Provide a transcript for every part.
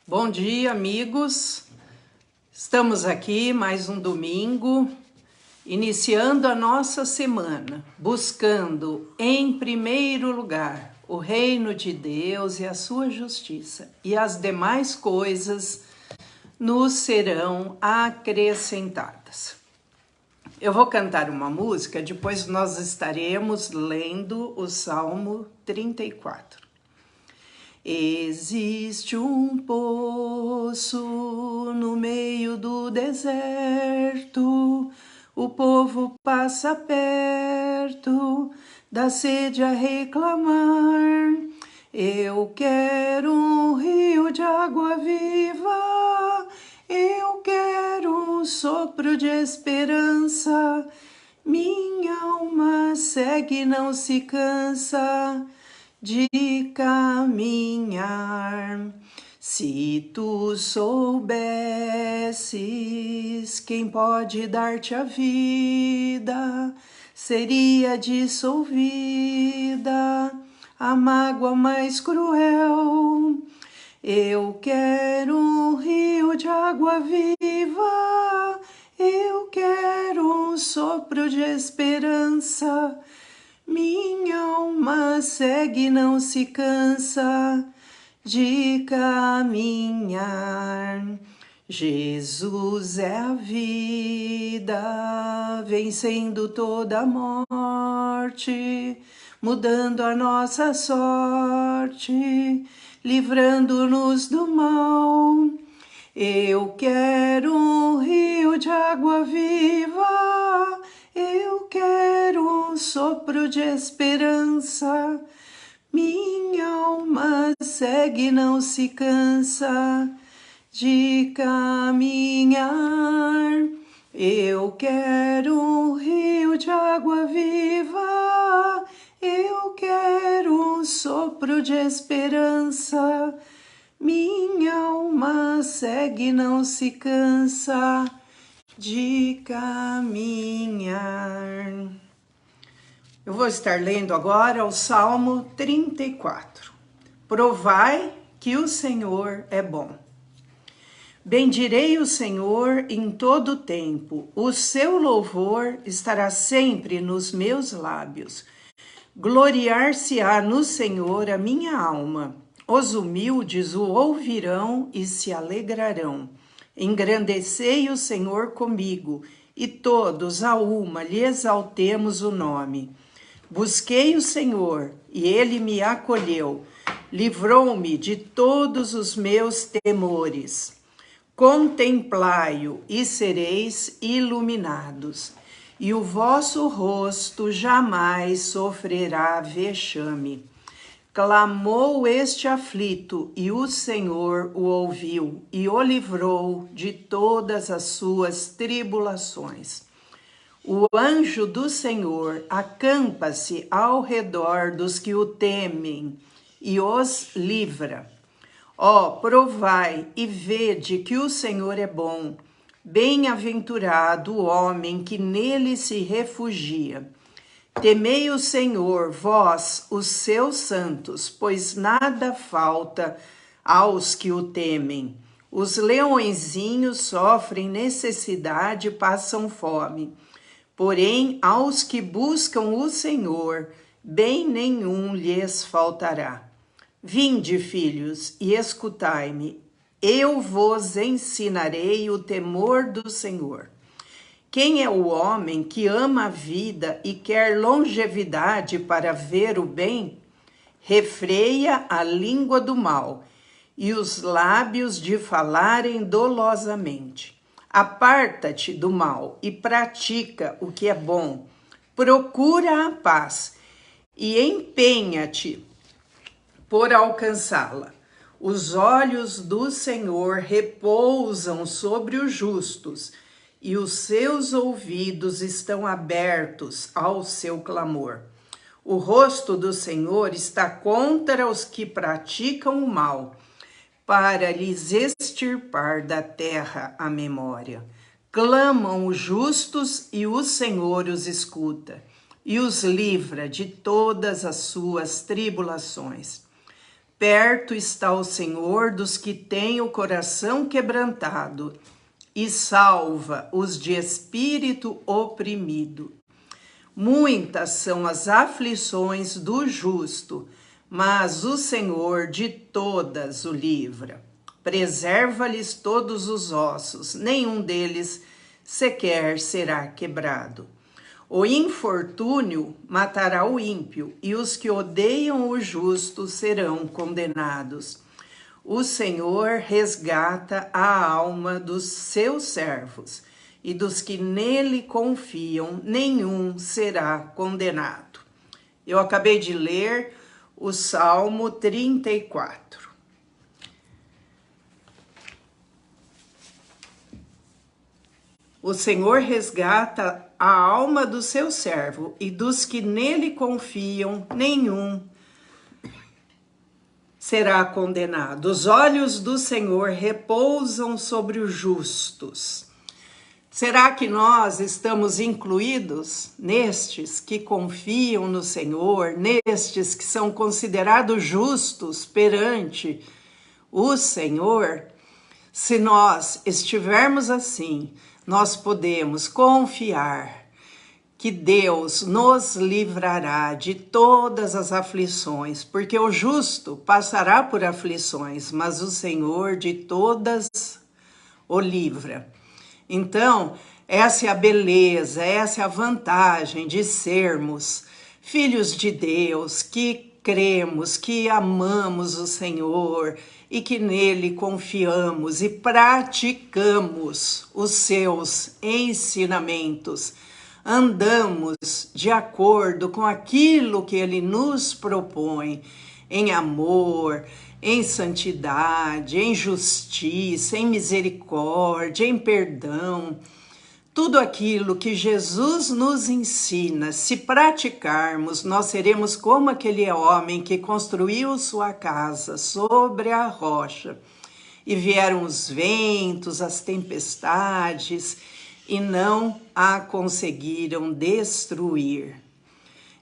Bom dia, amigos. Estamos aqui mais um domingo, iniciando a nossa semana, buscando em primeiro lugar o reino de Deus e a sua justiça, e as demais coisas nos serão acrescentadas. Eu vou cantar uma música, depois nós estaremos lendo o Salmo 34. Existe um poço no meio do deserto, o povo passa perto, dá sede a reclamar. Eu quero um rio de água viva, eu quero um sopro de esperança. Minha alma segue e não se cansa de caminhar. Se tu soubesses quem pode dar-te a vida, seria dissolvida a mágoa mais cruel. Eu quero um rio de água viva, eu quero um sopro de esperança. Minha alma segue e não se cansa de caminhar. Jesus é a vida, vencendo toda a morte, mudando a nossa sorte, livrando-nos do mal. Eu quero um rio de água viva, eu quero um sopro de esperança. Minha alma segue e não se cansa de caminhar. Eu quero um rio de água viva, eu quero um sopro de esperança. Minha alma segue e não se cansa de caminhar. Eu vou estar lendo agora o Salmo 34. Provai que o Senhor é bom. Bendirei o Senhor em todo o tempo, o seu louvor estará sempre nos meus lábios. Gloriar-se-á no Senhor a minha alma. Os humildes o ouvirão e se alegrarão. Engrandecei o Senhor comigo, e todos a uma lhe exaltemos o nome. Busquei o Senhor, e ele me acolheu, livrou-me de todos os meus temores. Contemplai-o e sereis iluminados, e o vosso rosto jamais sofrerá vexame. Clamou este aflito, e o Senhor o ouviu, e o livrou de todas as suas tribulações. O anjo do Senhor acampa-se ao redor dos que o temem, e os livra. Ó, provai e vede que o Senhor é bom. Bem-aventurado o homem que nele se refugia. Temei o Senhor, vós, os seus santos, pois nada falta aos que o temem. Os leõezinhos sofrem necessidade e passam fome. Porém, aos que buscam o Senhor, bem nenhum lhes faltará. Vinde, filhos, e escutai-me. Eu vos ensinarei o temor do Senhor. Quem é o homem que ama a vida e quer longevidade para ver o bem? Refreia a língua do mal e os lábios de falarem dolosamente. Aparta-te do mal e pratica o que é bom. Procura a paz e empenha-te por alcançá-la. Os olhos do Senhor repousam sobre os justos, e os seus ouvidos estão abertos ao seu clamor. O rosto do Senhor está contra os que praticam o mal, para lhes extirpar da terra a memória. Clamam os justos e o Senhor os escuta, e os livra de todas as suas tribulações. Perto está o Senhor dos que têm o coração quebrantado e salva os de espírito oprimido. Muitas são as aflições do justo, mas o Senhor de todas o livra. Preserva-lhes todos os ossos, nenhum deles sequer será quebrado. O infortúnio matará o ímpio, e os que odeiam o justo serão condenados. O Senhor resgata a alma dos seus servos, e dos que nele confiam, nenhum será condenado. Eu acabei de ler o Salmo 34. O Senhor resgata a alma do seu servo, e dos que nele confiam, nenhum será condenado. Os olhos do Senhor repousam sobre os justos. Será que nós estamos incluídos nestes que confiam no Senhor, nestes que são considerados justos perante o Senhor? Se nós estivermos assim, nós podemos confiar que Deus nos livrará de todas as aflições, porque o justo passará por aflições, mas o Senhor de todas o livra. Então, essa é a beleza, essa é a vantagem de sermos filhos de Deus, que cremos, que amamos o Senhor e que nele confiamos e praticamos os seus ensinamentos. Andamos de acordo com aquilo que ele nos propõe, em amor, em santidade, em justiça, em misericórdia, em perdão. Tudo aquilo que Jesus nos ensina, se praticarmos, nós seremos como aquele homem que construiu sua casa sobre a rocha. E vieram os ventos, as tempestades, e não a conseguiram destruir.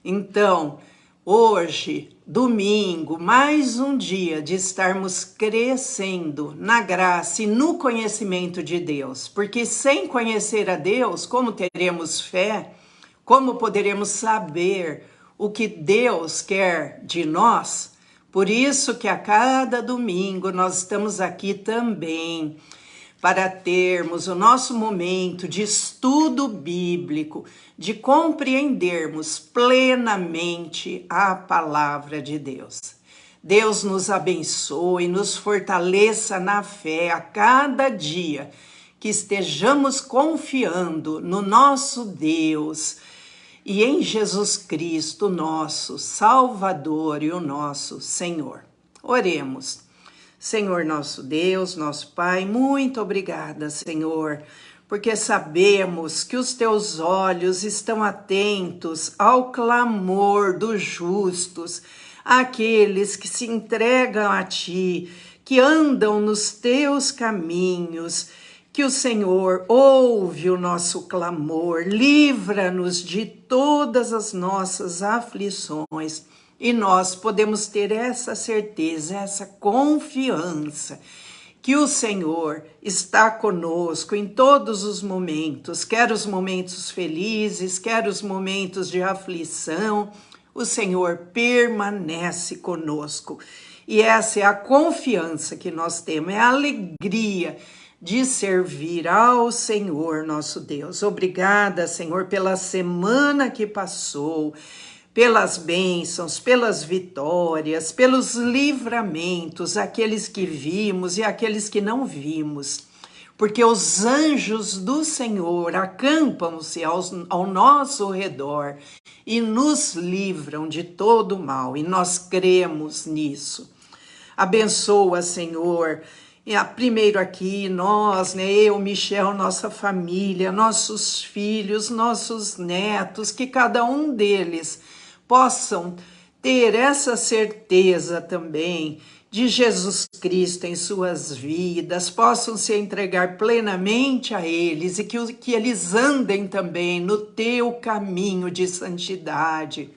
Então, hoje, domingo, mais um dia de estarmos crescendo na graça e no conhecimento de Deus. Porque sem conhecer a Deus, como teremos fé? Como poderemos saber o que Deus quer de nós? Por isso que a cada domingo nós estamos aqui também, para termos o nosso momento de estudo bíblico, de compreendermos plenamente a palavra de Deus. Deus nos abençoe, nos fortaleça na fé a cada dia, que estejamos confiando no nosso Deus e em Jesus Cristo, nosso Salvador e o nosso Senhor. Oremos. Senhor nosso Deus, nosso Pai, muito obrigada, Senhor, porque sabemos que os teus olhos estão atentos ao clamor dos justos, aqueles que se entregam a Ti, que andam nos teus caminhos, que o Senhor ouve o nosso clamor, livra-nos de todas as nossas aflições. E nós podemos ter essa certeza, essa confiança, que o Senhor está conosco em todos os momentos, quer os momentos felizes, quer os momentos de aflição, o Senhor permanece conosco. E essa é a confiança que nós temos, é a alegria de servir ao Senhor nosso Deus. Obrigada, Senhor, pela semana que passou, pelas bênçãos, pelas vitórias, pelos livramentos, aqueles que vimos e aqueles que não vimos. Porque os anjos do Senhor acampam-se ao nosso redor e nos livram de todo mal, e nós cremos nisso. Abençoa, Senhor, primeiro aqui nós, eu, Michel, nossa família, nossos filhos, nossos netos, que cada um deles possam ter essa certeza também de Jesus Cristo em suas vidas, possam se entregar plenamente a eles e que eles andem também no teu caminho de santidade.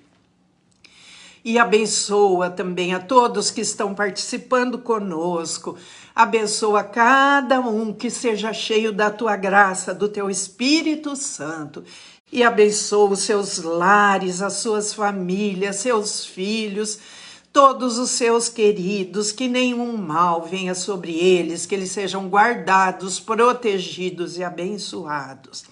E abençoa também a todos que estão participando conosco. Abençoa cada um, que seja cheio da tua graça, do teu Espírito Santo. E abençoa os seus lares, as suas famílias, seus filhos, todos os seus queridos, que nenhum mal venha sobre eles, que eles sejam guardados, protegidos e abençoados.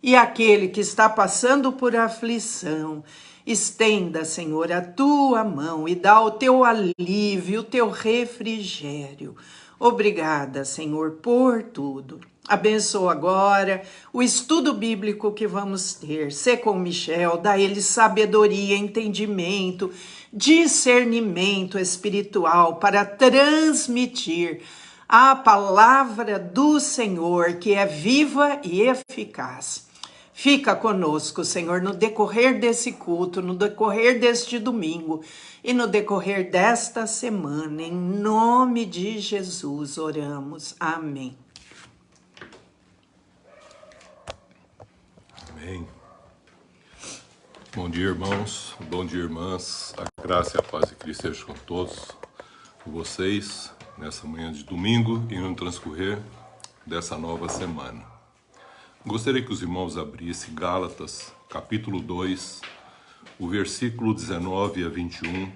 E aquele que está passando por aflição, estenda, Senhor, a tua mão e dá o teu alívio, o teu refrigério. Obrigada, Senhor, por tudo. Abençoa agora o estudo bíblico que vamos ter. Sê com Michel, dá ele sabedoria, entendimento, discernimento espiritual para transmitir a palavra do Senhor, que é viva e eficaz. Fica conosco, Senhor, no decorrer desse culto, no decorrer deste domingo e no decorrer desta semana. Em nome de Jesus oramos. Amém. Amém. Bom dia, irmãos. Bom dia, irmãs. A graça e a paz de Cristo seja com todos vocês nessa manhã de domingo e no transcorrer dessa nova semana. Gostaria que os irmãos abrissem Gálatas, capítulo 2, o versículo 19 a 21,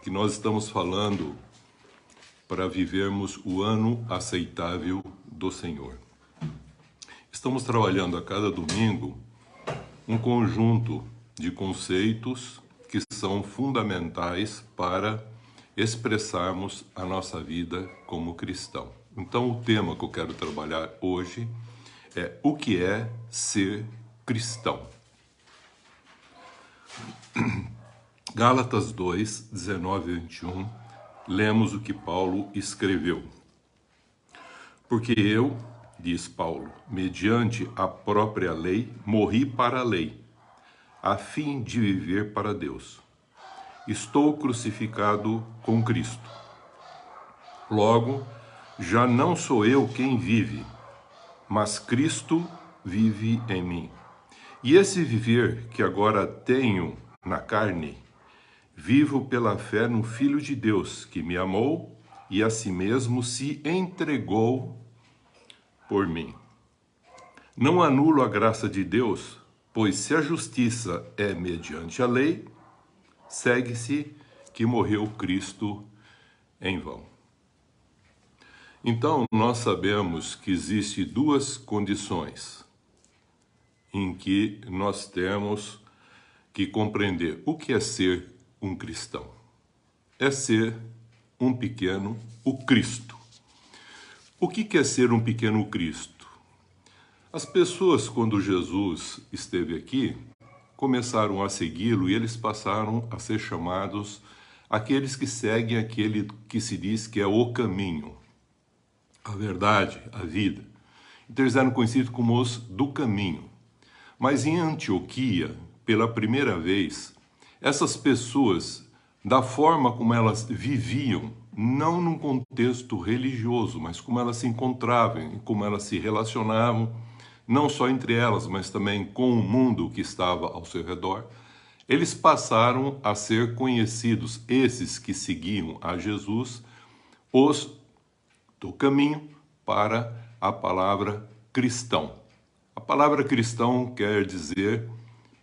que nós estamos falando para vivermos o ano aceitável do Senhor. Estamos trabalhando a cada domingo um conjunto de conceitos que são fundamentais para expressarmos a nossa vida como cristão. Então, o tema que eu quero trabalhar hoje é o que é ser cristão. Gálatas 2, 19 e 21, lemos o que Paulo escreveu. Porque eu, diz Paulo, mediante a própria lei, morri para a lei, a fim de viver para Deus. Estou crucificado com Cristo. Logo, já não sou eu quem vive, mas Cristo vive em mim. E esse viver que agora tenho na carne, vivo pela fé no Filho de Deus, que me amou e a si mesmo se entregou por mim. Não anulo a graça de Deus, pois se a justiça é mediante a lei, segue-se que morreu Cristo em vão. Então, nós sabemos que existem duas condições em que nós temos que compreender o que é ser um cristão. É ser um pequeno Cristo. O que é ser um pequeno Cristo? As pessoas, quando Jesus esteve aqui, começaram a segui-lo e eles passaram a ser chamados aqueles que seguem aquele que se diz que é o caminho, a verdade, a vida. Então eles eram conhecidos como os do caminho. Mas em Antioquia, pela primeira vez, essas pessoas, da forma como elas viviam, não num contexto religioso, mas como elas se encontravam, como elas se relacionavam, não só entre elas, mas também com o mundo que estava ao seu redor, eles passaram a ser conhecidos, esses que seguiam a Jesus, os do caminho, para a palavra cristão. A palavra cristão quer dizer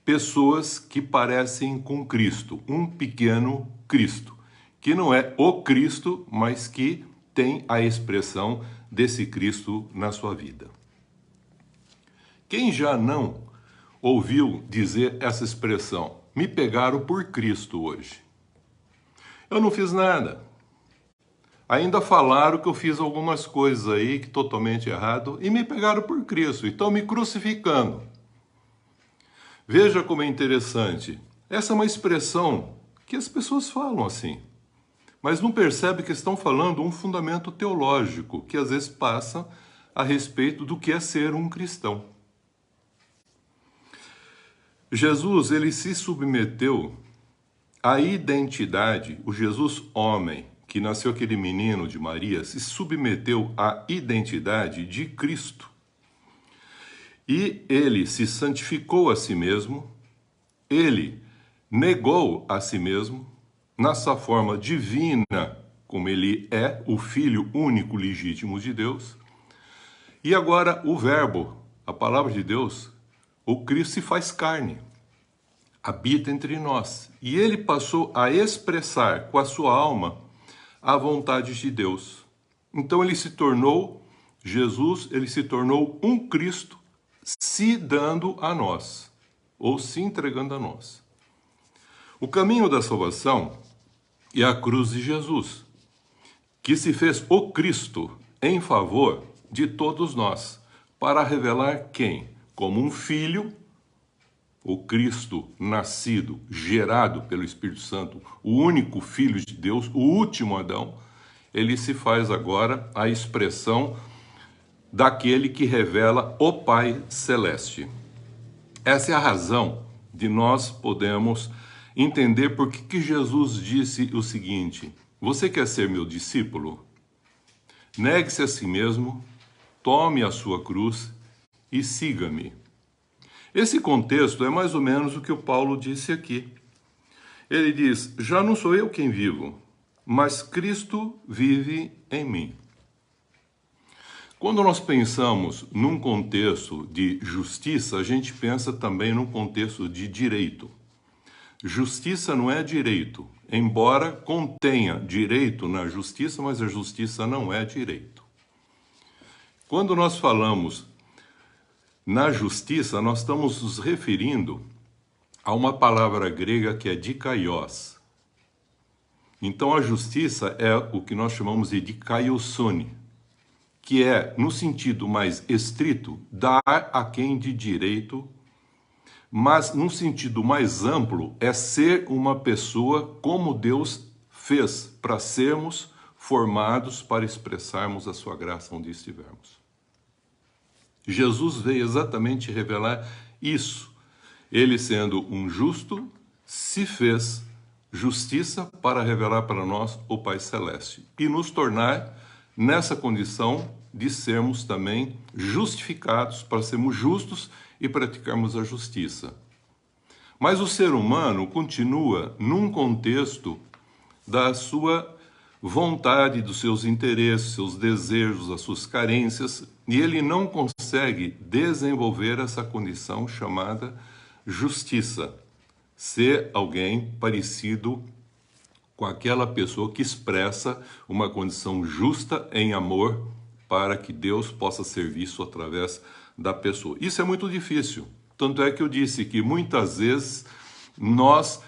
pessoas que parecem com Cristo, um pequeno Cristo, que não é o Cristo, mas que tem a expressão desse Cristo na sua vida. Quem já não ouviu dizer essa expressão? Me pegaram por Cristo hoje. Eu não fiz nada. Ainda falaram que eu fiz algumas coisas aí que totalmente errado e me pegaram por Cristo. Estão me crucificando. Veja como é interessante. Essa é uma expressão que as pessoas falam assim, mas não percebe que estão falando um fundamento teológico que às vezes passa a respeito do que é ser um cristão. Jesus, ele se submeteu à identidade, o Jesus homem, que nasceu aquele menino de Maria, se submeteu à identidade de Cristo. E ele se santificou a si mesmo, ele negou a si mesmo, na sua forma divina, como ele é, o Filho único legítimo de Deus. E agora o Verbo, a palavra de Deus, o Cristo se faz carne, habita entre nós. E ele passou a expressar com a sua alma a vontade de Deus. Então ele se tornou, Jesus, ele se tornou um Cristo se dando a nós, ou se entregando a nós. O caminho da salvação é a cruz de Jesus, que se fez o Cristo em favor de todos nós, para revelar quem? Como um filho, o Cristo nascido, gerado pelo Espírito Santo, o único Filho de Deus, o último Adão, ele se faz agora a expressão daquele que revela o Pai Celeste. Essa é a razão de nós podermos entender por que Jesus disse o seguinte: você quer ser meu discípulo? Negue-se a si mesmo, tome a sua cruz e siga-me. Esse contexto é mais ou menos o que o Paulo disse aqui. Ele diz: já não sou eu quem vivo, mas Cristo vive em mim. Quando nós pensamos num contexto de justiça, a gente pensa também num contexto de direito. Justiça não é direito, embora contenha direito na justiça, mas a justiça não é direito. Quando nós falamos na justiça, nós estamos nos referindo a uma palavra grega que é dikaios. Então a justiça é o que nós chamamos de dikaiosune, que é, no sentido mais estrito, dar a quem de direito, mas num sentido mais amplo, é ser uma pessoa como Deus fez para sermos formados para expressarmos a sua graça onde estivermos. Jesus veio exatamente revelar isso. Ele, sendo um justo, se fez justiça para revelar para nós o Pai Celeste e nos tornar nessa condição de sermos também justificados, para sermos justos e praticarmos a justiça. Mas o ser humano continua num contexto da sua vontade, dos seus interesses, seus desejos, as suas carências, e ele não consegue desenvolver essa condição chamada justiça, ser alguém parecido com aquela pessoa que expressa uma condição justa em amor para que Deus possa ser visto através da pessoa. Isso é muito difícil. Tanto é que eu disse que muitas vezes nós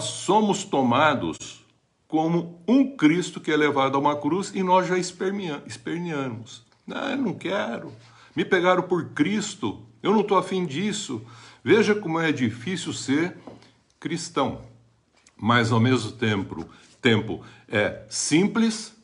somos tomados como um Cristo que é levado a uma cruz e nós já esperneamos. Não, eu não quero. Me pegaram por Cristo. Eu não estou afim disso. Veja como é difícil ser cristão. Mas ao mesmo tempo é simples,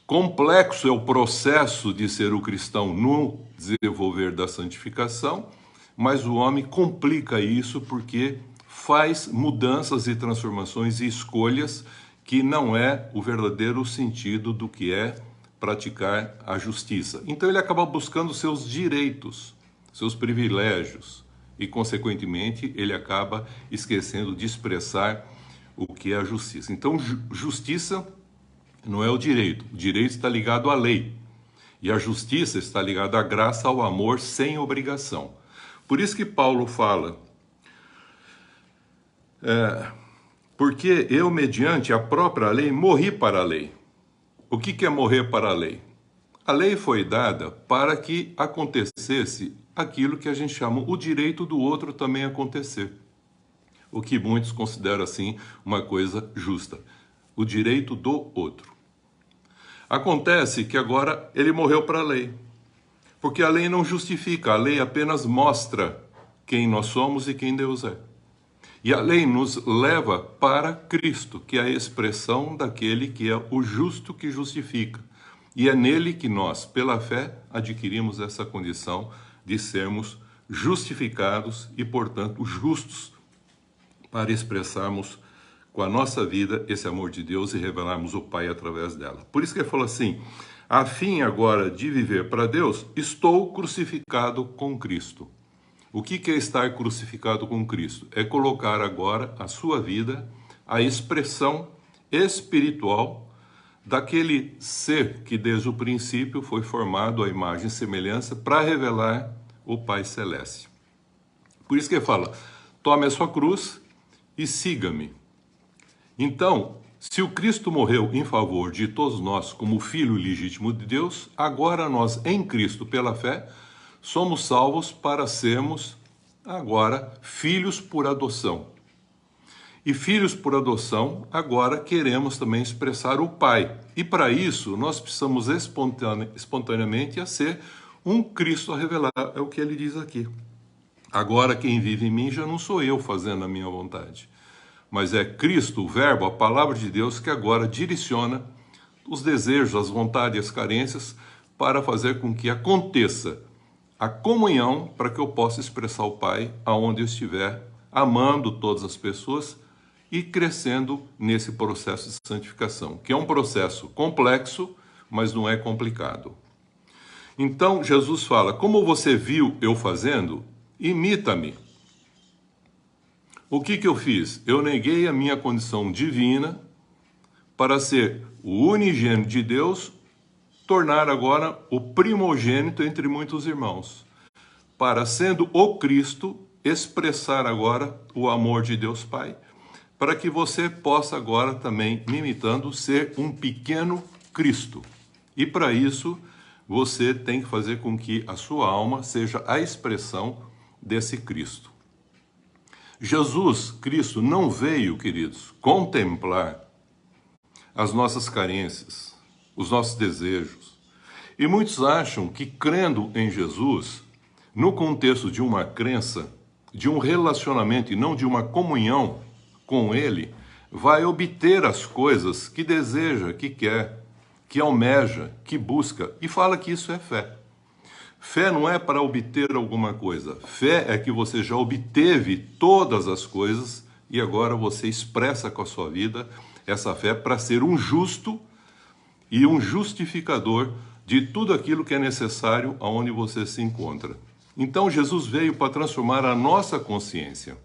complexo é o processo de ser o cristão no desenvolver da santificação, mas o homem complica isso porque faz mudanças e transformações e escolhas que não é o verdadeiro sentido do que é praticar a justiça. Então ele acaba buscando seus direitos, seus privilégios e, consequentemente, ele acaba esquecendo de expressar o que é a justiça. Então, justiça não é o direito está ligado à lei. E a justiça está ligada à graça, ao amor, sem obrigação. Por isso que Paulo fala, porque eu, mediante a própria lei, morri para a lei. O que é morrer para a lei? A lei foi dada para que acontecesse aquilo que a gente chama o direito do outro também acontecer. O que muitos consideram assim uma coisa justa. O direito do outro. Acontece que agora ele morreu para a lei. Porque a lei não justifica, a lei apenas mostra quem nós somos e quem Deus é. E a lei nos leva para Cristo, que é a expressão daquele que é o justo que justifica. E é nele que nós, pela fé, adquirimos essa condição de sermos justificados e, portanto, justos para expressarmos com a nossa vida esse amor de Deus e revelarmos o Pai através dela. Por isso que ele falou assim, a fim agora de viver para Deus, estou crucificado com Cristo. O que é estar crucificado com Cristo? É colocar agora a sua vida a expressão espiritual daquele ser que desde o princípio foi formado à imagem e semelhança para revelar o Pai Celeste. Por isso que ele fala, tome a sua cruz e siga-me. Então, se o Cristo morreu em favor de todos nós como filho legítimo de Deus, agora nós em Cristo, pela fé, somos salvos para sermos agora filhos por adoção. E filhos por adoção, agora queremos também expressar o Pai. E para isso, nós precisamos espontaneamente a ser um Cristo a revelar. É o que ele diz aqui. Agora quem vive em mim já não sou eu fazendo a minha vontade, mas é Cristo, o Verbo, a palavra de Deus, que agora direciona os desejos, as vontades e as carências para fazer com que aconteça a comunhão para que eu possa expressar o Pai aonde eu estiver, amando todas as pessoas e crescendo nesse processo de santificação, que é um processo complexo, mas não é complicado. Então, Jesus fala, como você viu eu fazendo, imita-me. O que eu fiz? Eu neguei a minha condição divina para ser o unigênito de Deus, tornar agora o primogênito entre muitos irmãos, para, sendo o Cristo, expressar agora o amor de Deus Pai, para que você possa agora também, me imitando, ser um pequeno Cristo. E para isso, você tem que fazer com que a sua alma seja a expressão desse Cristo. Jesus Cristo não veio, queridos, contemplar as nossas carências, os nossos desejos. E muitos acham que crendo em Jesus, no contexto de uma crença, de um relacionamento e não de uma comunhão com Ele, vai obter as coisas que deseja, que quer, que almeja, que busca, e fala que isso é fé. Fé não é para obter alguma coisa. Fé é que você já obteve todas as coisas e agora você expressa com a sua vida essa fé para ser um justo e um justificador de tudo aquilo que é necessário aonde você se encontra. Então Jesus veio para transformar a nossa consciência,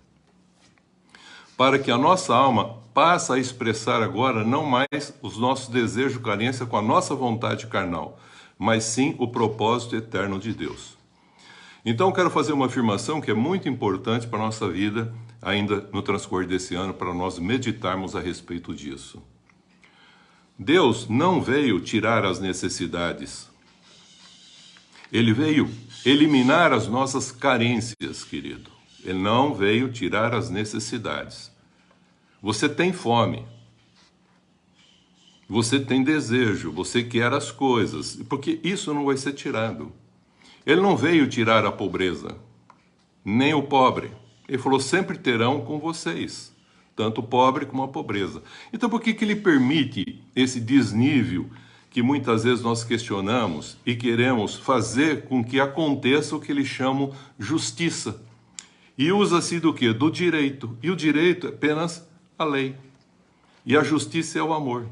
para que a nossa alma passe a expressar agora não mais os nossos desejos, carência com a nossa vontade carnal, mas sim o propósito eterno de Deus. Então, quero fazer uma afirmação que é muito importante para a nossa vida, ainda no transcorrer desse ano, para nós meditarmos a respeito disso. Deus não veio tirar as necessidades. Ele veio eliminar as nossas carências, querido. Ele não veio tirar as necessidades. Você tem fome. Você tem desejo, você quer as coisas, porque isso não vai ser tirado. Ele não veio tirar a pobreza, nem o pobre. Ele falou, sempre terão com vocês, tanto o pobre como a pobreza. Então por que ele permite esse desnível que muitas vezes nós questionamos e queremos fazer com que aconteça o que eles chamam justiça? E usa-se do quê? Do direito. E o direito é apenas a lei. E a justiça é o amor.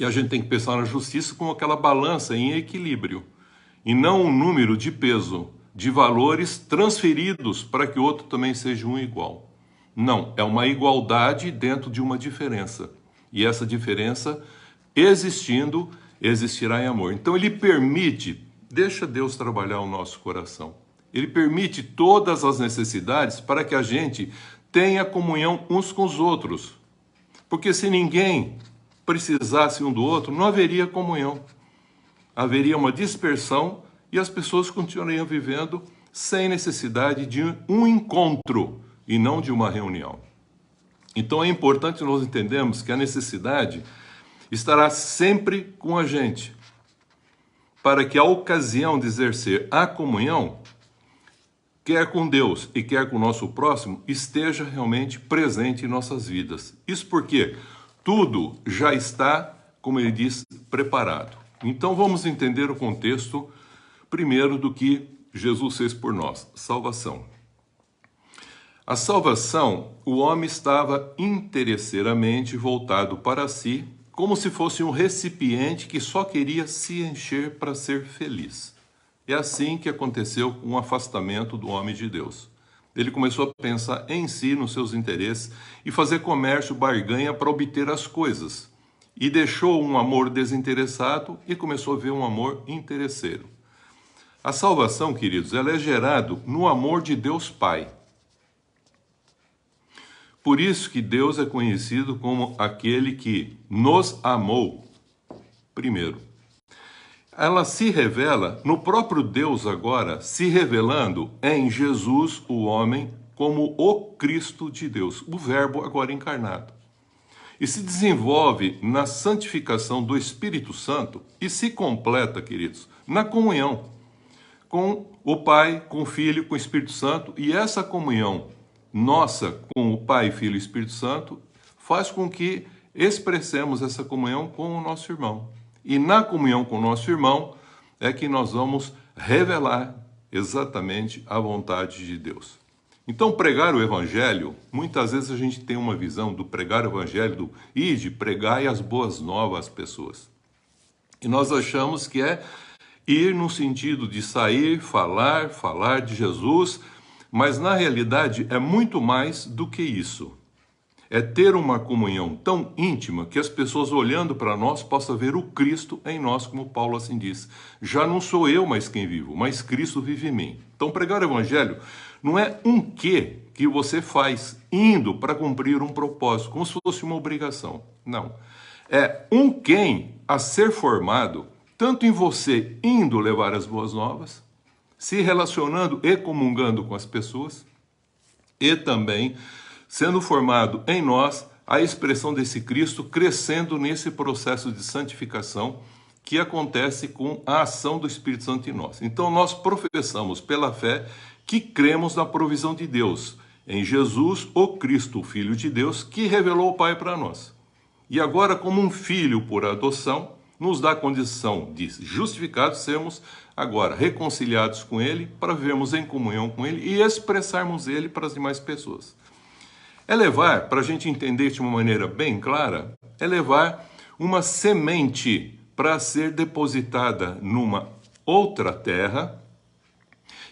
E a gente tem que pensar na justiça com aquela balança em equilíbrio, e não um número de peso, de valores transferidos para que o outro também seja um igual. Não, é uma igualdade dentro de uma diferença. E essa diferença, existindo, existirá em amor. Então ele permite, deixa Deus trabalhar o nosso coração. Ele permite todas as necessidades para que a gente tenha comunhão uns com os outros. Porque se ninguém precisasse um do outro, não haveria comunhão. Haveria uma dispersão e as pessoas continuariam vivendo sem necessidade de um encontro e não de uma reunião. Então é importante nós entendermos que a necessidade estará sempre com a gente, para que a ocasião de exercer a comunhão, quer com Deus e quer com o nosso próximo, esteja realmente presente em nossas vidas. Isso porque tudo já está, como ele diz, preparado. Então vamos entender o contexto primeiro do que Jesus fez por nós, salvação. A salvação, o homem estava interesseiramente voltado para si, como se fosse um recipiente que só queria se encher para ser feliz. É assim que aconteceu com o afastamento do homem de Deus. Ele começou a pensar em si, nos seus interesses, e fazer comércio, barganha para obter as coisas. E deixou um amor desinteressado e começou a ver um amor interesseiro. A salvação, queridos, ela é gerada no amor de Deus Pai. Por isso que Deus é conhecido como aquele que nos amou primeiro. Ela se revela no próprio Deus agora, se revelando em Jesus, o homem, como o Cristo de Deus, o Verbo agora encarnado. E se desenvolve na santificação do Espírito Santo e se completa, queridos, na comunhão com o Pai, com o Filho, com o Espírito Santo. E essa comunhão nossa com o Pai, Filho e Espírito Santo faz com que expressemos essa comunhão com o nosso irmão. E na comunhão com o nosso irmão é que nós vamos revelar exatamente a vontade de Deus. Então, pregar o Evangelho, muitas vezes a gente tem uma visão do pregar o Evangelho, do ide, pregai as boas novas às pessoas. E nós achamos que é ir no sentido de sair, falar de Jesus, mas na realidade é muito mais do que isso. É ter uma comunhão tão íntima que as pessoas olhando para nós possam ver o Cristo em nós, como Paulo assim diz. Já não sou eu mais quem vivo, mas Cristo vive em mim. Então pregar o Evangelho não é um que você faz indo para cumprir um propósito, como se fosse uma obrigação. Não. É um quem a ser formado, tanto em você indo levar as boas novas, se relacionando e comungando com as pessoas, e também sendo formado em nós a expressão desse Cristo, crescendo nesse processo de santificação que acontece com a ação do Espírito Santo em nós. Então nós professamos pela fé que cremos na provisão de Deus, em Jesus, o Cristo, o Filho de Deus, que revelou o Pai para nós. E agora, como um filho por adoção, nos dá a condição de justificados, sermos agora reconciliados com Ele, para vivermos em comunhão com Ele e expressarmos Ele para as demais pessoas. É levar, para a gente entender de uma maneira bem clara, é levar uma semente para ser depositada numa outra terra,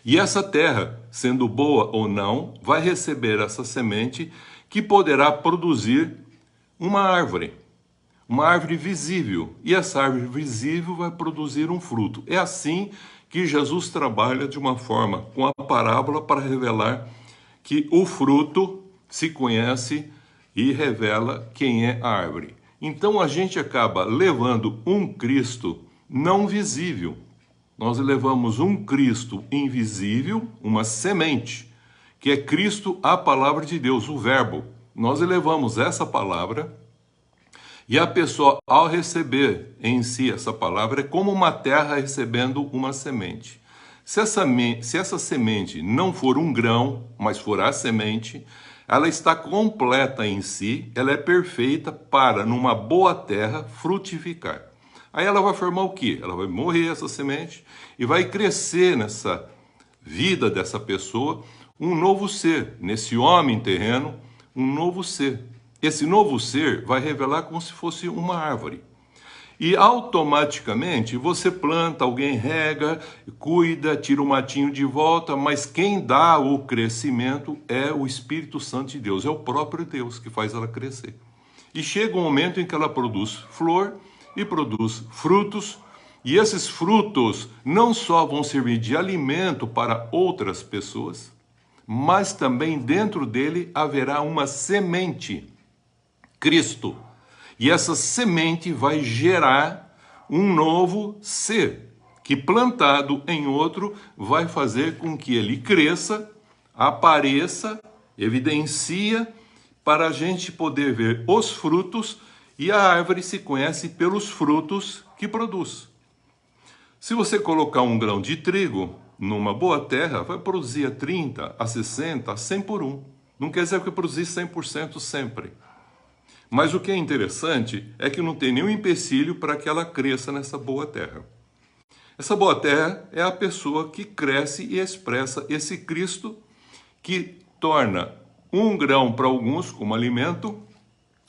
e essa terra, sendo boa ou não, vai receber essa semente que poderá produzir uma árvore visível, e essa árvore visível vai produzir um fruto. É assim que Jesus trabalha de uma forma com a parábola para revelar que o fruto se conhece e revela quem é a árvore. Então a gente acaba levando um Cristo não visível. Nós levamos um Cristo invisível, uma semente, que é Cristo, a palavra de Deus, o Verbo. Nós elevamos essa palavra e a pessoa, ao receber em si essa palavra, é como uma terra recebendo uma semente. Se essa semente não for um grão, mas for a semente, ela está completa em si, ela é perfeita para, numa boa terra, frutificar. Aí ela vai formar o quê? Ela vai morrer, essa semente, e vai crescer nessa vida dessa pessoa um novo ser, nesse homem terreno, um novo ser. Esse novo ser vai revelar como se fosse uma árvore. E automaticamente você planta, alguém rega, cuida, tira o matinho de volta, mas quem dá o crescimento é o Espírito Santo de Deus, é o próprio Deus que faz ela crescer. E chega um momento em que ela produz flor e produz frutos, e esses frutos não só vão servir de alimento para outras pessoas, mas também dentro dele haverá uma semente, Cristo. E essa semente vai gerar um novo ser, que plantado em outro vai fazer com que ele cresça, apareça, evidencia, para a gente poder ver os frutos, e a árvore se conhece pelos frutos que produz. Se você colocar um grão de trigo numa boa terra, vai produzir a 30, a 60, a 100 por 1. Não quer dizer que vai produzir 100% sempre. Mas o que é interessante é que não tem nenhum empecilho para que ela cresça nessa boa terra. Essa boa terra é a pessoa que cresce e expressa esse Cristo que torna um grão para alguns como alimento,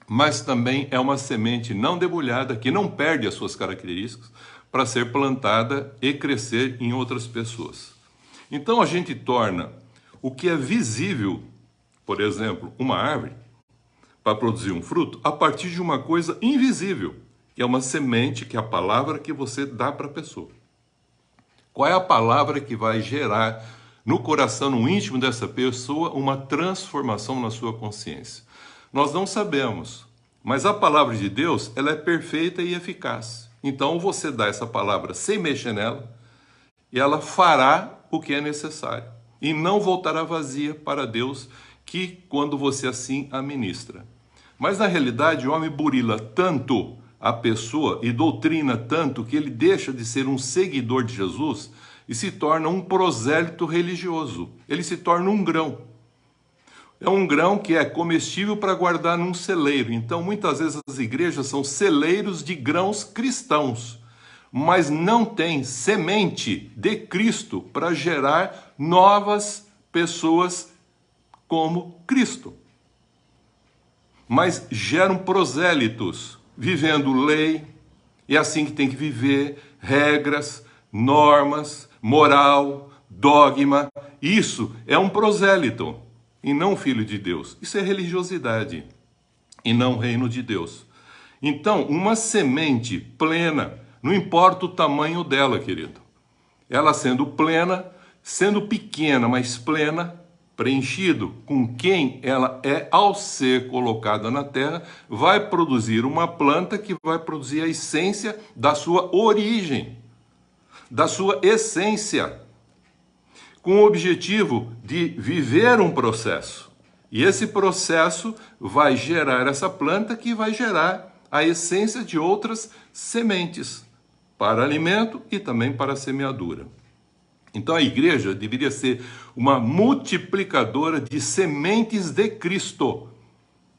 mas também é uma semente não debulhada, que não perde as suas características, para ser plantada e crescer em outras pessoas. Então a gente torna o que é visível, por exemplo, uma árvore, para produzir um fruto, a partir de uma coisa invisível, que é uma semente, que é a palavra que você dá para a pessoa. Qual é a palavra que vai gerar no coração, no íntimo dessa pessoa, uma transformação na sua consciência? Nós não sabemos, mas a palavra de Deus, ela é perfeita e eficaz. Então você dá essa palavra sem mexer nela, e ela fará o que é necessário, e não voltará vazia para Deus, que quando você assim a ministra. Mas na realidade o homem burila tanto a pessoa e doutrina tanto que ele deixa de ser um seguidor de Jesus e se torna um prosélito religioso. Ele se torna um grão. É um grão que é comestível para guardar num celeiro. Então muitas vezes as igrejas são celeiros de grãos cristãos, mas não tem semente de Cristo para gerar novas pessoas como Cristo. Mas geram prosélitos, vivendo lei, e é assim que tem que viver, regras, normas, moral, dogma. Isso é um prosélito, e não filho de Deus. Isso é religiosidade, e não reino de Deus. Então, uma semente plena, não importa o tamanho dela, querido. Ela sendo plena, sendo pequena, mas plena, preenchido com quem ela é ao ser colocada na terra, vai produzir uma planta que vai produzir a essência da sua origem, da sua essência, com o objetivo de viver um processo. E esse processo vai gerar essa planta que vai gerar a essência de outras sementes, para alimento e também para semeadura. Então a igreja deveria ser uma multiplicadora de sementes de Cristo,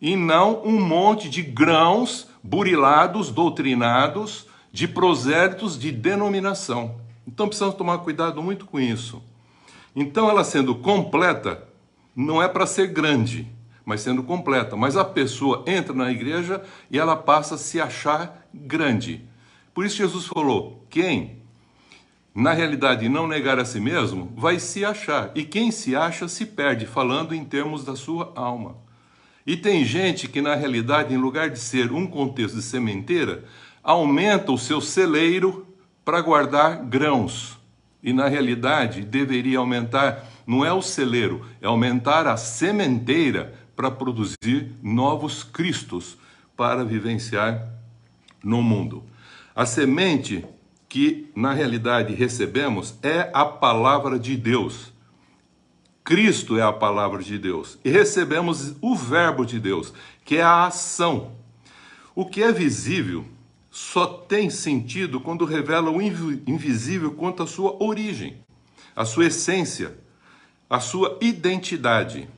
e não um monte de grãos burilados, doutrinados, de prosélitos de denominação. Então precisamos tomar cuidado muito com isso. Então ela sendo completa, não é para ser grande, mas sendo completa. Mas a pessoa entra na igreja e ela passa a se achar grande. Por isso Jesus falou, quem na realidade não negar a si mesmo, vai se achar. E quem se acha se perde, falando em termos da sua alma. E tem gente que na realidade, em lugar de ser um contexto de sementeira, aumenta o seu celeiro para guardar grãos. E na realidade deveria aumentar, não é o celeiro, é aumentar a sementeira para produzir novos cristos para vivenciar no mundo. A semente que na realidade recebemos é a palavra de Deus. Cristo é a palavra de Deus. E recebemos o verbo de Deus, que é a ação. O que é visível só tem sentido quando revela o invisível quanto à sua origem, a sua essência, a sua identidade.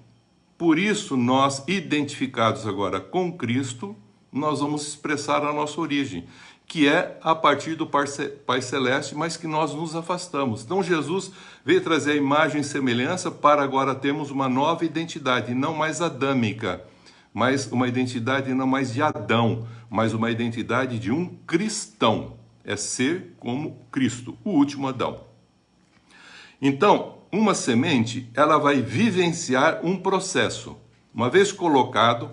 Por isso, nós, identificados agora com Cristo, nós vamos expressar a nossa origem, que é a partir do Pai Celeste, mas que nós nos afastamos. Então Jesus veio trazer a imagem e semelhança para agora termos uma nova identidade, não mais adâmica, mas uma identidade não mais de Adão, mas uma identidade de um cristão. É ser como Cristo, o último Adão. Então, uma semente, ela vai vivenciar um processo. Uma vez colocado,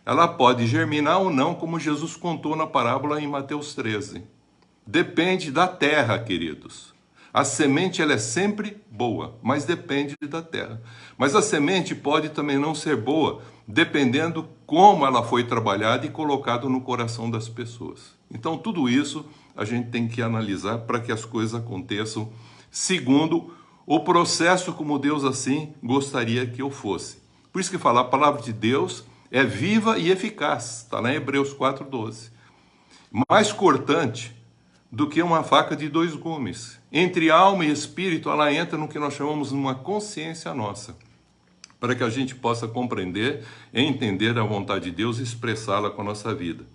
ela pode germinar ou não, como Jesus contou na parábola em Mateus 13. Depende da terra, queridos. A semente ela é sempre boa, mas depende da terra. Mas a semente pode também não ser boa, dependendo como ela foi trabalhada e colocada no coração das pessoas. Então tudo isso a gente tem que analisar para que as coisas aconteçam segundo o processo como Deus assim gostaria que eu fosse. Por isso que fala, a palavra de Deus é viva e eficaz, está lá em Hebreus 4:12. Mais cortante do que uma faca de 2 gumes. Entre alma e espírito, ela entra no que nós chamamos de uma consciência nossa, para que a gente possa compreender e entender a vontade de Deus e expressá-la com a nossa vida.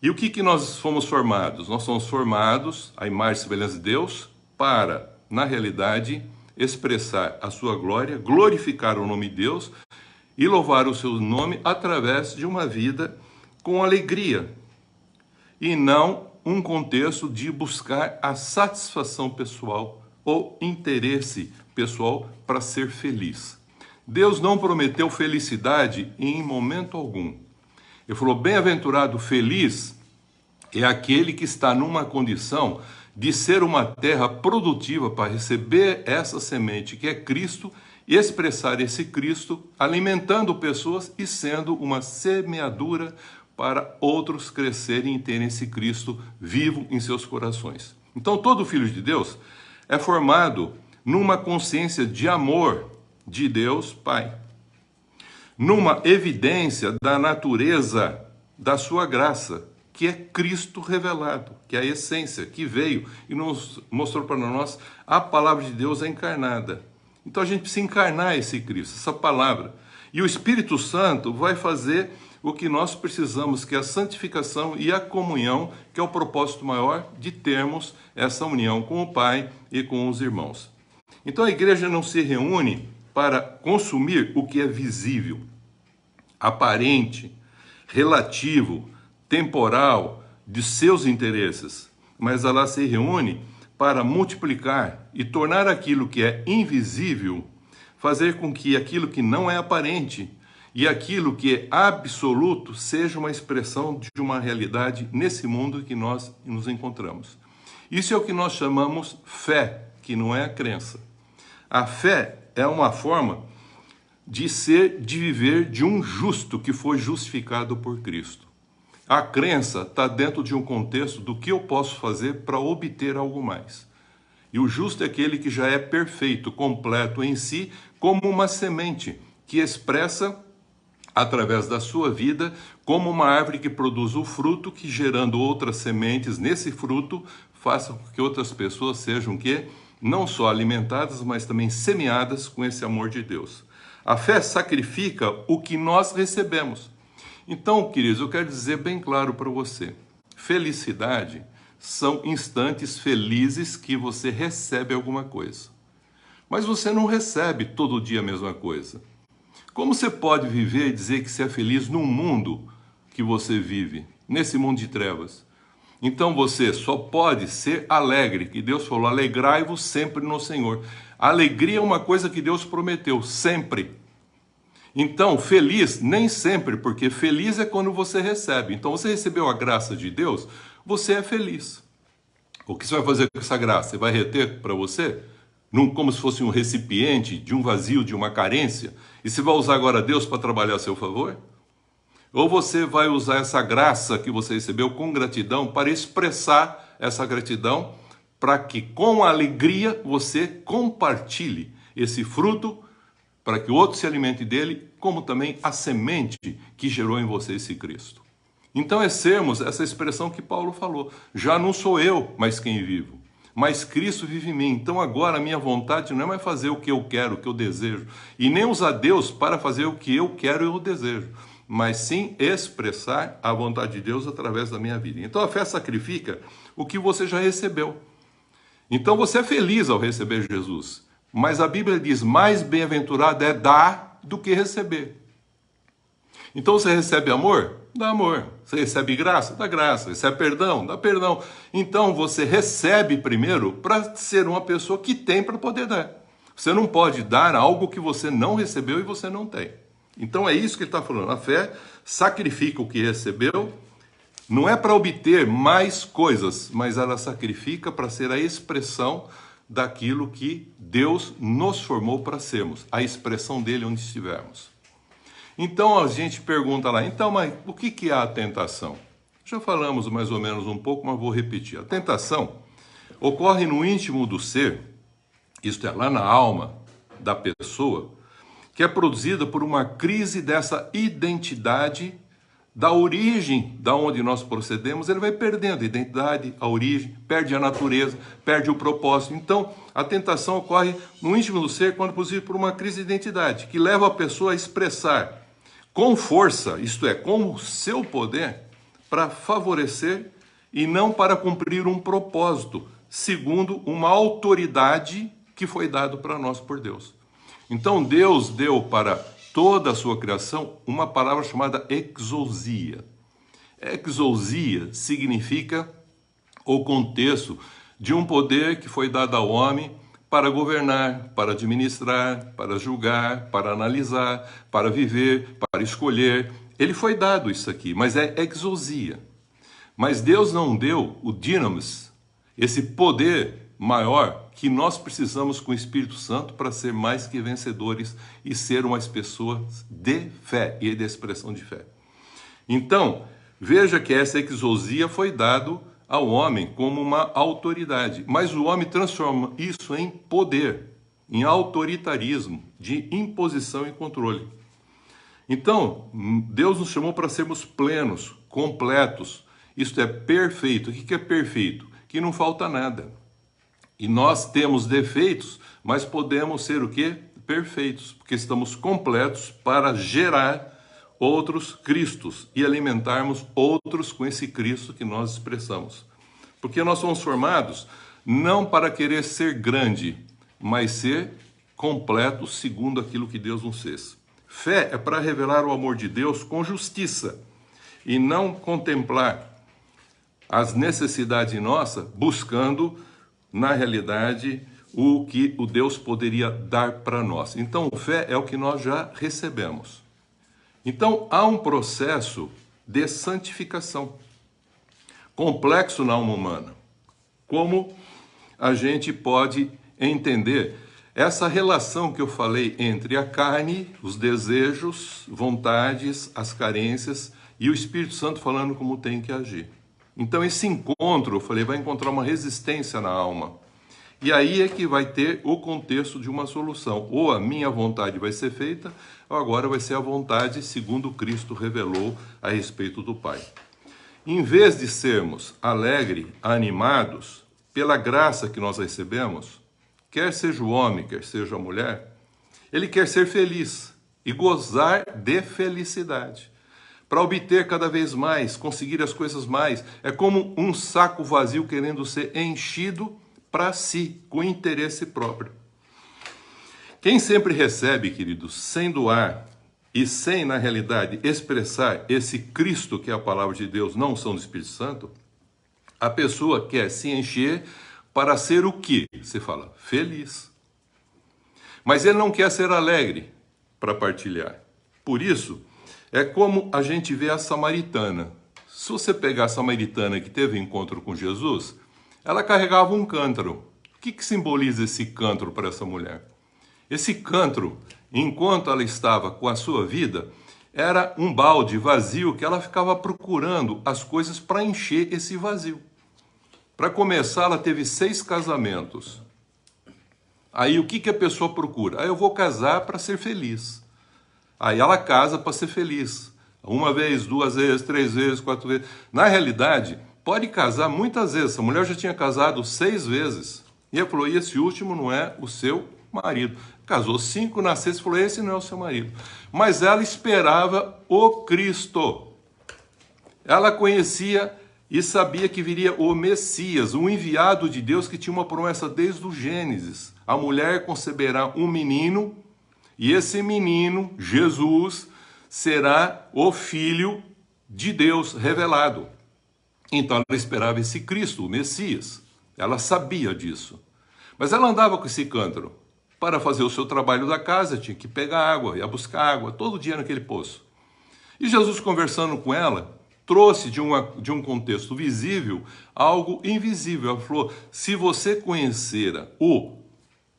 E o que nós fomos formados? Nós somos formados, à imagem e semelhança de Deus, para, na realidade, expressar a sua glória, glorificar o nome de Deus e louvar o seu nome através de uma vida com alegria, e não um contexto de buscar a satisfação pessoal ou interesse pessoal para ser feliz. Deus não prometeu felicidade em momento algum. Ele falou, bem-aventurado, feliz é aquele que está numa condição de ser uma terra produtiva para receber essa semente que é Cristo e expressar esse Cristo, alimentando pessoas e sendo uma semeadura para outros crescerem e terem esse Cristo vivo em seus corações. Então, todo filho de Deus é formado numa consciência de amor de Deus Pai, numa evidência da natureza da sua graça, que é Cristo revelado, que é a essência, que veio e nos mostrou para nós a palavra de Deus encarnada. Então a gente precisa encarnar esse Cristo, essa palavra. E o Espírito Santo vai fazer o que nós precisamos, que é a santificação e a comunhão, que é o propósito maior de termos essa união com o Pai e com os irmãos. Então a igreja não se reúne para consumir o que é visível, aparente, relativo, temporal, de seus interesses, mas ela se reúne para multiplicar e tornar aquilo que é invisível, fazer com que aquilo que não é aparente e aquilo que é absoluto seja uma expressão de uma realidade nesse mundo que nós nos encontramos. Isso é o que nós chamamos fé, que não é a crença. A fé é uma forma de viver de um justo que foi justificado por Cristo. A crença está dentro de um contexto do que eu posso fazer para obter algo mais. E o justo é aquele que já é perfeito, completo em si, como uma semente que expressa, através da sua vida, como uma árvore que produz o fruto, que gerando outras sementes nesse fruto, faça com que outras pessoas sejam que não só alimentadas, mas também semeadas com esse amor de Deus. A fé sacrifica o que nós recebemos. Então, queridos, eu quero dizer bem claro para você, felicidade são instantes felizes que você recebe alguma coisa. Mas você não recebe todo dia a mesma coisa. Como você pode viver e dizer que você é feliz num mundo que você vive, nesse mundo de trevas? Então você só pode ser alegre, que Deus falou, alegrai-vos sempre no Senhor. A alegria é uma coisa que Deus prometeu, sempre. Então, feliz nem sempre, porque feliz é quando você recebe. Então, você recebeu a graça de Deus, você é feliz. O que você vai fazer com essa graça? Você vai reter para você? Como se fosse um recipiente de um vazio, de uma carência? E você vai usar agora Deus para trabalhar a seu favor? Ou você vai usar essa graça que você recebeu com gratidão para expressar essa gratidão, para que com alegria você compartilhe esse fruto, para que o outro se alimente dele, como também a semente que gerou em você esse Cristo. Então é sermos essa expressão que Paulo falou, já não sou eu mais quem vivo, mas Cristo vive em mim. Então agora a minha vontade não é mais fazer o que eu quero, o que eu desejo, e nem usar Deus para fazer o que eu quero e eu desejo, mas sim expressar a vontade de Deus através da minha vida. Então a fé sacrifica o que você já recebeu. Então você é feliz ao receber Jesus, mas a Bíblia diz, mais bem-aventurado é dar do que receber. Então você recebe amor? Dá amor. Você recebe graça? Dá graça. Recebe perdão? Dá perdão. Então você recebe primeiro para ser uma pessoa que tem para poder dar. Você não pode dar algo que você não recebeu e você não tem. Então é isso que ele está falando. A fé sacrifica o que recebeu, não é para obter mais coisas, mas ela sacrifica para ser a expressão daquilo que Deus nos formou para sermos, a expressão dele onde estivermos. Então a gente pergunta lá, então, mas o que é a tentação? Já falamos mais ou menos um pouco, mas vou repetir. A tentação ocorre no íntimo do ser, isto é, lá na alma da pessoa, que é produzida por uma crise dessa identidade, da origem da onde nós procedemos. Ele vai perdendo a identidade, a origem, perde a natureza, perde o propósito. Então, a tentação ocorre no íntimo do ser quando produzida por uma crise de identidade, que leva a pessoa a expressar com força, isto é, com o seu poder, para favorecer e não para cumprir um propósito, segundo uma autoridade que foi dado para nós por Deus. Então Deus deu para toda a sua criação uma palavra chamada exousia. Exousia significa o contexto de um poder que foi dado ao homem para governar, para administrar, para julgar, para analisar, para viver, para escolher. Ele foi dado isso aqui, mas é exousia. Mas Deus não deu o dinamis, esse poder maior que nós precisamos com o Espírito Santo para ser mais que vencedores e ser umas pessoas de fé e de expressão de fé. Então, veja que essa exousia foi dado ao homem como uma autoridade, mas o homem transforma isso em poder, em autoritarismo, de imposição e controle. Então, Deus nos chamou para sermos plenos, completos, isto é, perfeito. O que é perfeito? Que não falta nada. E nós temos defeitos, mas podemos ser o quê? Perfeitos, porque estamos completos para gerar outros Cristos e alimentarmos outros com esse Cristo que nós expressamos. Porque nós somos formados não para querer ser grande, mas ser completo segundo aquilo que Deus nos fez. Fé é para revelar o amor de Deus com justiça e não contemplar as necessidades nossas, buscando, na realidade, o que o Deus poderia dar para nós. Então, fé é o que nós já recebemos. Então, há um processo de santificação complexo na alma humana. Como a gente pode entender essa relação que eu falei entre a carne, os desejos, vontades, as carências e o Espírito Santo falando como tem que agir. Então, esse encontro, eu falei, vai encontrar uma resistência na alma. E aí é que vai ter o contexto de uma solução. Ou a minha vontade vai ser feita, ou agora vai ser a vontade segundo Cristo revelou a respeito do Pai. Em vez de sermos alegres, animados, pela graça que nós recebemos, quer seja o homem, quer seja a mulher, ele quer ser feliz e gozar de felicidade. Para obter cada vez mais, conseguir as coisas mais. É como um saco vazio querendo ser enchido para si, com interesse próprio. Quem sempre recebe, queridos, sem doar e sem, na realidade, expressar esse Cristo que é a palavra de Deus, não são do Espírito Santo, a pessoa quer se encher para ser o quê? Você fala, feliz. Mas ele não quer ser alegre para partilhar. Por isso, é como a gente vê a samaritana. Se você pegar a samaritana que teve encontro com Jesus, ela carregava um cântaro. O que simboliza esse cântaro para essa mulher? Esse cântaro, enquanto ela estava com a sua vida, era um balde vazio que ela ficava procurando as coisas para encher esse vazio. Para começar, ela teve 6 casamentos. Aí o que a pessoa procura? Eu vou casar para ser feliz. Aí ela casa para ser feliz. 1 vez, 2 vezes, 3 vezes, 4 vezes. Na realidade, pode casar muitas vezes. A mulher já tinha casado 6 vezes. E ela falou, e esse último não é o seu marido. Casou 5, na 6ª falou, esse não é o seu marido. Mas ela esperava o Cristo. Ela conhecia e sabia que viria o Messias, o enviado de Deus que tinha uma promessa desde o Gênesis. A mulher conceberá um menino, e esse menino, Jesus, será o Filho de Deus revelado. Então ela esperava esse Cristo, o Messias. Ela sabia disso. Mas ela andava com esse cântaro. Para fazer o seu trabalho da casa, tinha que pegar água, ia buscar água, todo dia naquele poço. E Jesus, conversando com ela, trouxe de um contexto visível algo invisível. Ela falou, se você conhecer o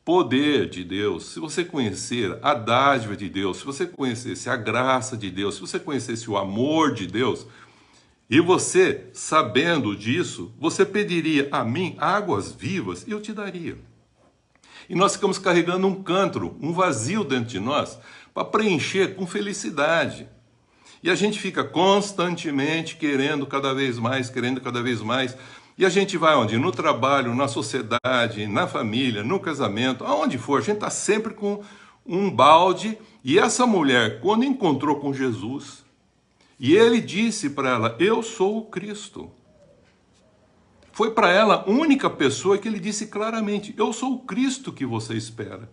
poder de Deus, se você conhecer a dádiva de Deus, se você conhecesse a graça de Deus, se você conhecesse o amor de Deus, e você, sabendo disso, você pediria a mim águas vivas e eu te daria. E nós ficamos carregando um cântaro, um vazio dentro de nós, para preencher com felicidade. E a gente fica constantemente querendo cada vez mais, E a gente vai onde? No trabalho, na sociedade, na família, no casamento, aonde for. A gente está sempre com um balde. E essa mulher, quando encontrou com Jesus, e ele disse para ela, eu sou o Cristo. Foi para ela a única pessoa que ele disse claramente, eu sou o Cristo que você espera.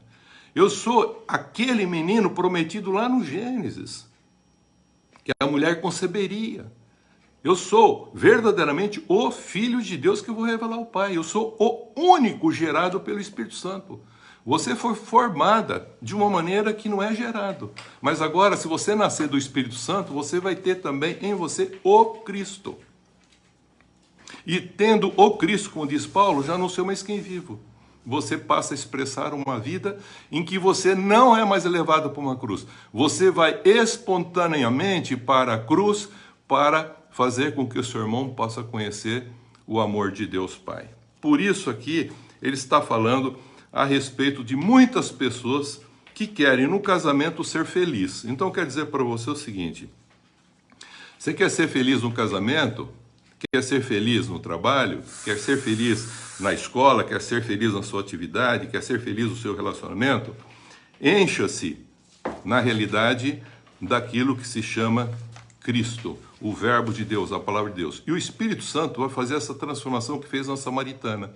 Eu sou aquele menino prometido lá no Gênesis, que a mulher conceberia. Eu sou verdadeiramente o Filho de Deus que vou revelar ao Pai. Eu sou o único gerado pelo Espírito Santo. Você foi formada de uma maneira que não é gerado. Mas agora, se você nascer do Espírito Santo, você vai ter também em você o Cristo. E tendo o Cristo, como diz Paulo, já não sou mais quem vivo. Você passa a expressar uma vida em que você não é mais levado para uma cruz. Você vai espontaneamente para a cruz para fazer com que o seu irmão possa conhecer o amor de Deus Pai. Por isso aqui ele está falando a respeito de muitas pessoas que querem no casamento ser feliz. Então quer dizer para você o seguinte: você quer ser feliz no casamento? Quer ser feliz no trabalho? Quer ser feliz na escola? Quer ser feliz na sua atividade? Quer ser feliz no seu relacionamento? Encha-se, na realidade, daquilo que se chama Cristo, o verbo de Deus, a palavra de Deus. E o Espírito Santo vai fazer essa transformação que fez na samaritana.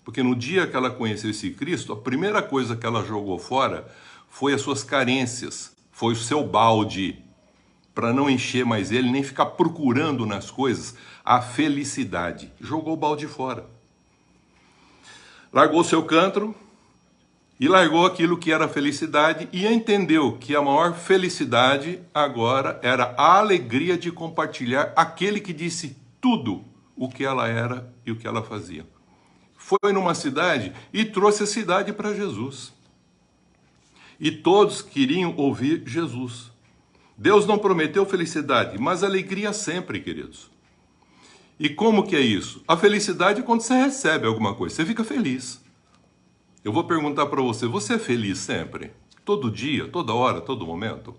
Porque no dia que ela conheceu esse Cristo, a primeira coisa que ela jogou fora foi as suas carências, foi o seu balde, para não encher mais ele, nem ficar procurando nas coisas a felicidade. Jogou o balde fora. Largou seu cântaro e largou aquilo que era felicidade e entendeu que a maior felicidade agora era a alegria de compartilhar aquele que disse tudo o que ela era e o que ela fazia. Foi numa cidade e trouxe a cidade para Jesus. E todos queriam ouvir Jesus. Deus não prometeu felicidade, mas alegria sempre, queridos. E como que é isso? A felicidade é quando você recebe alguma coisa, você fica feliz. Eu vou perguntar para você, você é feliz sempre? Todo dia, toda hora, todo momento?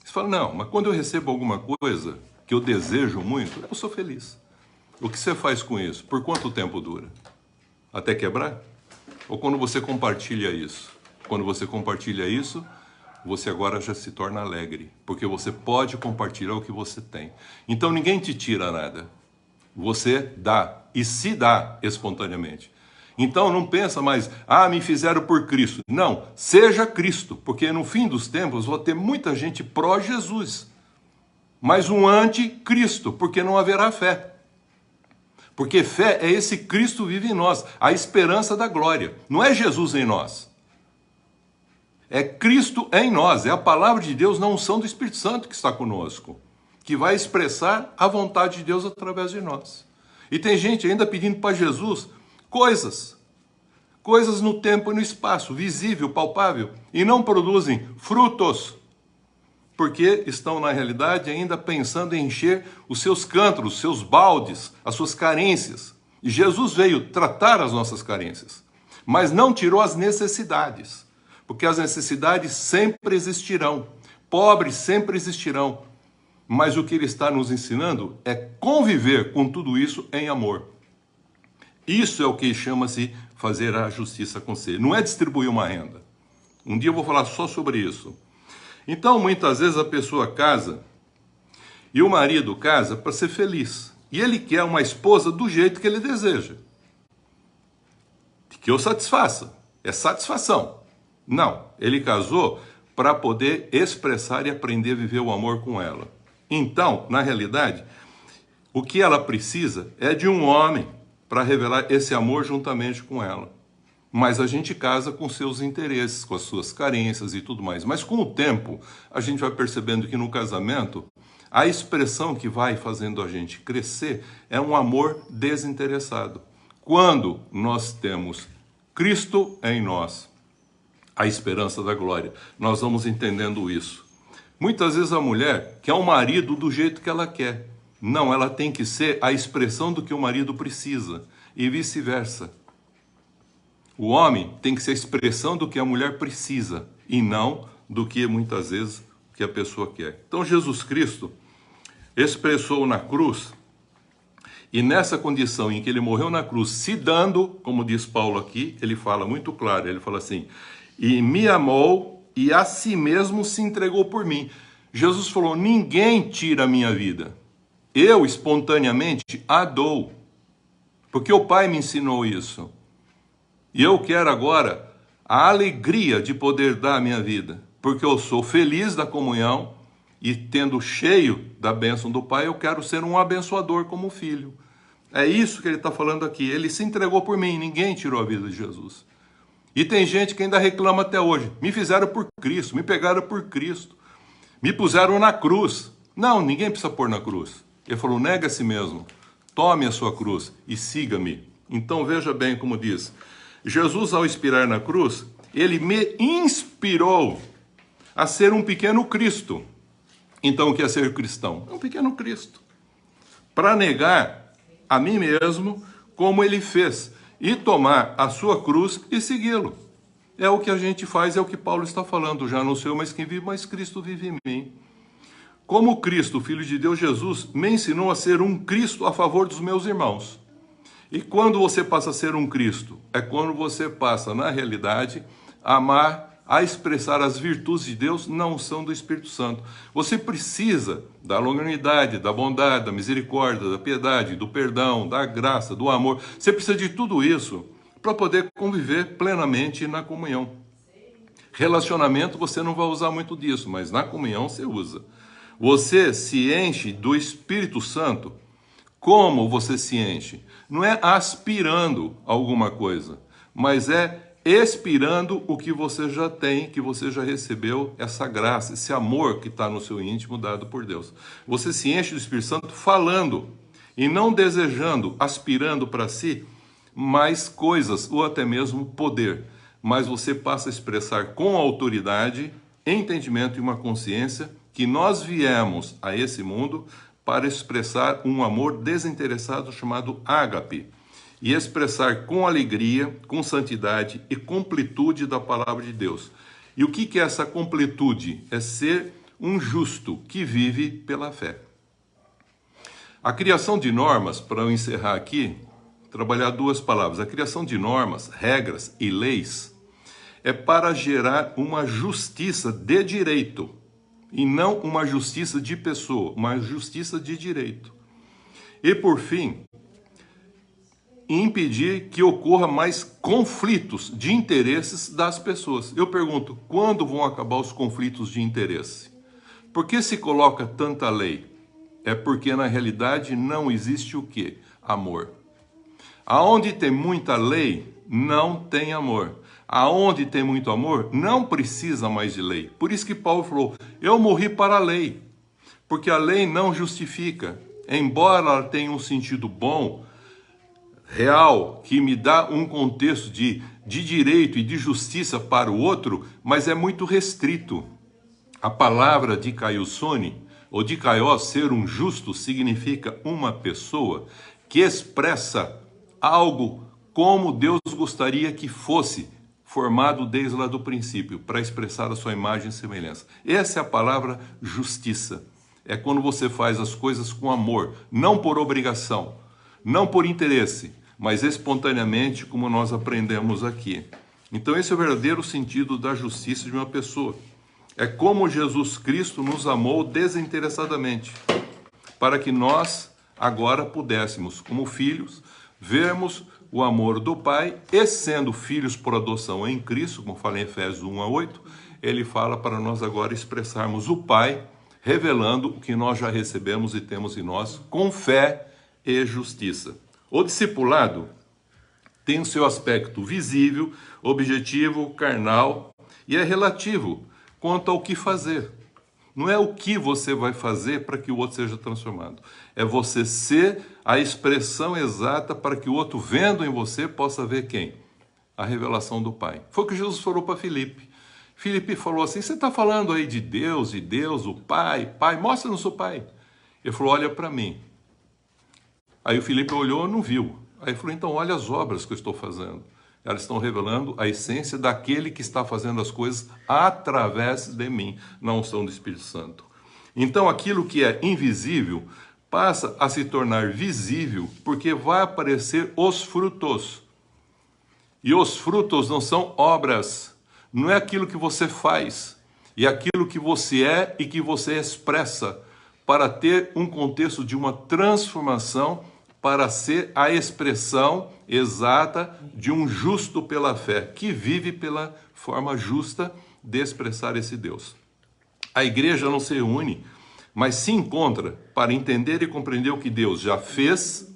Você fala, não, mas quando eu recebo alguma coisa que eu desejo muito, eu sou feliz. O que você faz com isso? Por quanto tempo dura? Até quebrar? Ou quando você compartilha isso? Quando você compartilha isso, você agora já se torna alegre, porque você pode compartilhar o que você tem. Então ninguém te tira nada. Você dá, e se dá espontaneamente. Então não pensa mais, me fizeram por Cristo. Não, seja Cristo, porque no fim dos tempos vai ter muita gente pró-Jesus, mas um anti-Cristo, porque não haverá fé. Porque fé é esse Cristo vive em nós, a esperança da glória. Não é Jesus em nós. É Cristo em nós, é a palavra de Deus na unção do Espírito Santo que está conosco, que vai expressar a vontade de Deus através de nós. E tem gente ainda pedindo para Jesus coisas no tempo e no espaço, visível, palpável, e não produzem frutos, porque estão na realidade ainda pensando em encher os seus cântaros, os seus baldes, as suas carências. E Jesus veio tratar as nossas carências, mas não tirou as necessidades. Porque as necessidades sempre existirão, pobres sempre existirão, mas o que ele está nos ensinando é conviver com tudo isso em amor. Isso é o que chama-se fazer a justiça acontecer, não é distribuir uma renda. Um dia eu vou falar só sobre isso. Então, muitas vezes a pessoa casa e o marido casa para ser feliz, e ele quer uma esposa do jeito que ele deseja, que eu satisfaça, é satisfação. Não, ele casou para poder expressar e aprender a viver o amor com ela. Então, na realidade, o que ela precisa é de um homem para revelar esse amor juntamente com ela. Mas a gente casa com seus interesses, com as suas carências e tudo mais. Mas com o tempo, a gente vai percebendo que no casamento, a expressão que vai fazendo a gente crescer é um amor desinteressado. Quando nós temos Cristo em nós, a esperança da glória, nós vamos entendendo isso. Muitas vezes a mulher quer um marido do jeito que ela quer. Não, ela tem que ser a expressão do que o marido precisa, e vice-versa. O homem tem que ser a expressão do que a mulher precisa, e não do que muitas vezes que a pessoa quer. Então Jesus Cristo expressou na cruz, e nessa condição em que ele morreu na cruz, se dando, como diz Paulo aqui, ele fala muito claro, ele fala assim, e me amou e a si mesmo se entregou por mim. Jesus falou, ninguém tira a minha vida. Eu espontaneamente a dou. Porque o Pai me ensinou isso. E eu quero agora a alegria de poder dar a minha vida. Porque eu sou feliz da comunhão e tendo cheio da bênção do Pai, eu quero ser um abençoador como filho. É isso que ele está falando aqui. Ele se entregou por mim, ninguém tirou a vida de Jesus. E tem gente que ainda reclama até hoje. Me fizeram por Cristo, me pegaram por Cristo, me puseram na cruz. Não, ninguém precisa pôr na cruz. Ele falou, nega a si mesmo, tome a sua cruz e siga-me. Então veja bem como diz. Jesus, ao expirar na cruz, ele me inspirou a ser um pequeno Cristo. Então o que é ser cristão? É um pequeno Cristo. Para negar a mim mesmo, como ele fez, e tomar a sua cruz e segui-lo. É o que a gente faz, é o que Paulo está falando. Já não sou eu mais quem vive, mas Cristo vive em mim. Como Cristo, Filho de Deus, Jesus, me ensinou a ser um Cristo a favor dos meus irmãos. E quando você passa a ser um Cristo? É quando você passa, na realidade, a amar, a expressar as virtudes de Deus na unção do Espírito Santo. Você precisa da longanimidade, da bondade, da misericórdia, da piedade, do perdão, da graça, do amor. Você precisa de tudo isso para poder conviver plenamente na comunhão. Relacionamento você não vai usar muito disso, mas na comunhão você usa. Você se enche do Espírito Santo. Como você se enche? Não é aspirando alguma coisa, mas é expirando o que você já tem, que você já recebeu, essa graça, esse amor que está no seu íntimo dado por Deus. Você se enche do Espírito Santo falando e não desejando, aspirando para si mais coisas ou até mesmo poder. Mas você passa a expressar com autoridade, entendimento e uma consciência que nós viemos a esse mundo para expressar um amor desinteressado chamado ágape. E expressar com alegria, com santidade e completude da palavra de Deus. E o que é essa completude? É ser um justo que vive pela fé. A criação de normas, para eu encerrar aqui, trabalhar duas palavras. A criação de normas, regras e leis é para gerar uma justiça de direito e não uma justiça de pessoa, uma justiça de direito. E por fim, impedir que ocorra mais conflitos de interesses das pessoas. Eu pergunto, quando vão acabar os conflitos de interesse? Por que se coloca tanta lei? É porque na realidade não existe o quê? Amor. Aonde tem muita lei, não tem amor. Aonde tem muito amor, não precisa mais de lei. Por isso que Paulo falou, eu morri para a lei. Porque a lei não justifica. Embora ela tenha um sentido bom, real, que me dá um contexto de direito e de justiça para o outro, mas é muito restrito. A palavra dikaiosune, ou dikaios, ser um justo, significa uma pessoa que expressa algo como Deus gostaria que fosse formado desde lá do princípio, para expressar a sua imagem e semelhança. Essa é a palavra justiça. É quando você faz as coisas com amor, não por obrigação, não por interesse, mas espontaneamente, como nós aprendemos aqui. Então esse é o verdadeiro sentido da justiça de uma pessoa. É como Jesus Cristo nos amou desinteressadamente, para que nós agora pudéssemos, como filhos, vermos o amor do Pai, e sendo filhos por adoção em Cristo, como fala em Efésios 1-8, ele fala para nós agora expressarmos o Pai, revelando o que nós já recebemos e temos em nós, com fé e justiça. O discipulado tem o seu aspecto visível, objetivo, carnal, e é relativo quanto ao que fazer. Não é o que você vai fazer para que o outro seja transformado. É você ser a expressão exata para que o outro, vendo em você, possa ver quem? A revelação do Pai. Foi o que Jesus falou para Filipe. Filipe falou assim, você está falando aí de Deus, o Pai, mostra-nos o Pai. Ele falou, olha para mim. Aí o Filipe olhou e não viu. Aí ele falou, então olha as obras que eu estou fazendo. Elas estão revelando a essência daquele que está fazendo as coisas através de mim, na unção do Espírito Santo. Então aquilo que é invisível passa a se tornar visível, porque vai aparecer os frutos. E os frutos não são obras, não é aquilo que você faz, é aquilo que você é e que você expressa, para ter um contexto de uma transformação, para ser a expressão exata de um justo pela fé, que vive pela forma justa de expressar esse Deus. A igreja não se reúne, mas se encontra para entender e compreender o que Deus já fez,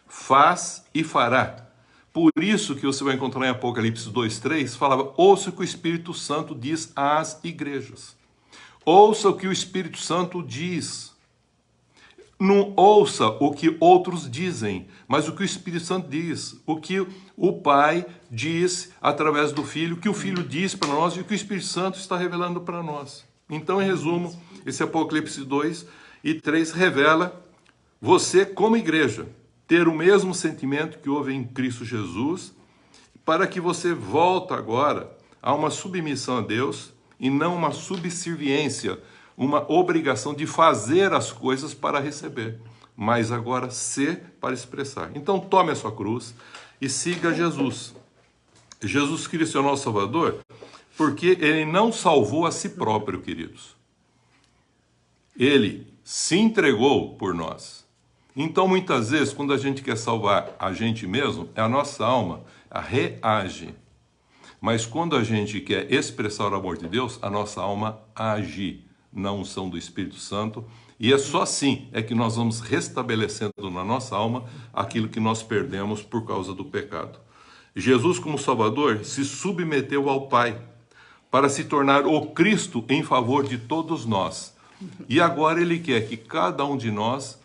faz e fará. Por isso que você vai encontrar em Apocalipse 2:3, falava: ouça o que o Espírito Santo diz às igrejas. Ouça o que o Espírito Santo diz. Não ouça o que outros dizem, mas o que o Espírito Santo diz, o que o Pai diz através do Filho, o que o Filho diz para nós e o que o Espírito Santo está revelando para nós. Então, em resumo, esse Apocalipse 2:3 revela você, como igreja, ter o mesmo sentimento que houve em Cristo Jesus, para que você volte agora a uma submissão a Deus e não uma subserviência, uma obrigação de fazer as coisas para receber, mas agora ser para expressar. Então tome a sua cruz e siga Jesus. Jesus Cristo é o nosso Salvador, porque Ele não salvou a si próprio, queridos. Ele se entregou por nós. Então, muitas vezes, quando a gente quer salvar a gente mesmo, a nossa alma reage. Mas quando a gente quer expressar o amor de Deus, a nossa alma age na unção do Espírito Santo. E é só assim é que nós vamos restabelecendo na nossa alma aquilo que nós perdemos por causa do pecado. Jesus, como Salvador, se submeteu ao Pai para se tornar o Cristo em favor de todos nós. E agora Ele quer que cada um de nós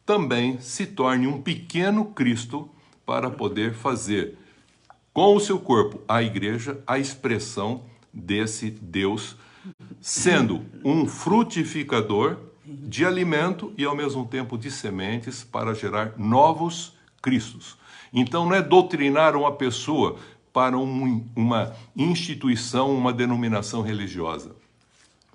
também se torne um pequeno Cristo para poder fazer com o seu corpo, a igreja, a expressão desse Deus, sendo um frutificador de alimento e ao mesmo tempo de sementes para gerar novos Cristos. Então não é doutrinar uma pessoa para uma instituição, uma denominação religiosa.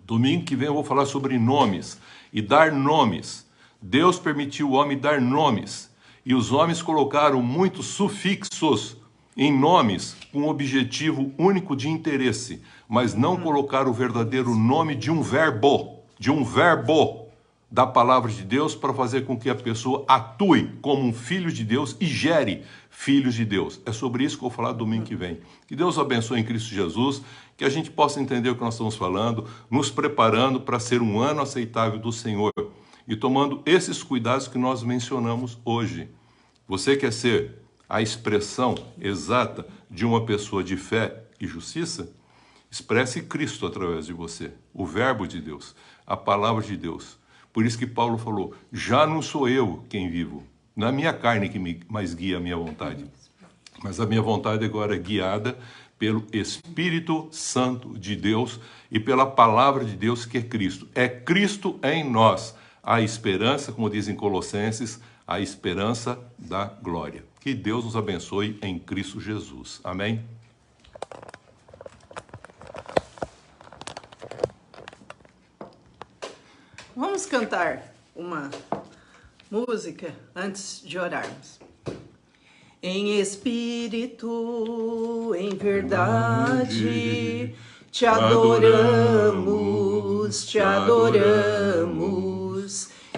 Domingo que vem eu vou falar sobre nomes e dar nomes. Deus permitiu o homem dar nomes e os homens colocaram muitos sufixos em nomes com um objetivo único de interesse, mas não colocaram o verdadeiro nome de um verbo da palavra de Deus para fazer com que a pessoa atue como um filho de Deus e gere filhos de Deus. É sobre isso que eu vou falar domingo que vem. Que Deus abençoe em Cristo Jesus, que a gente possa entender o que nós estamos falando, nos preparando para ser um ano aceitável do Senhor e tomando esses cuidados que nós mencionamos hoje. Você quer ser a expressão exata de uma pessoa de fé e justiça? Expresse Cristo através de você, o verbo de Deus, a palavra de Deus. Por isso que Paulo falou: já não sou eu quem vivo, não é a minha carne que mais guia a minha vontade, mas a minha vontade agora é guiada pelo Espírito Santo de Deus e pela palavra de Deus que é Cristo. É Cristo em nós, a esperança, como dizem Colossenses, a esperança da glória. Que Deus nos abençoe em Cristo Jesus. Amém? Vamos cantar uma música antes de orarmos. Em espírito, em verdade, te adoramos, te adoramos.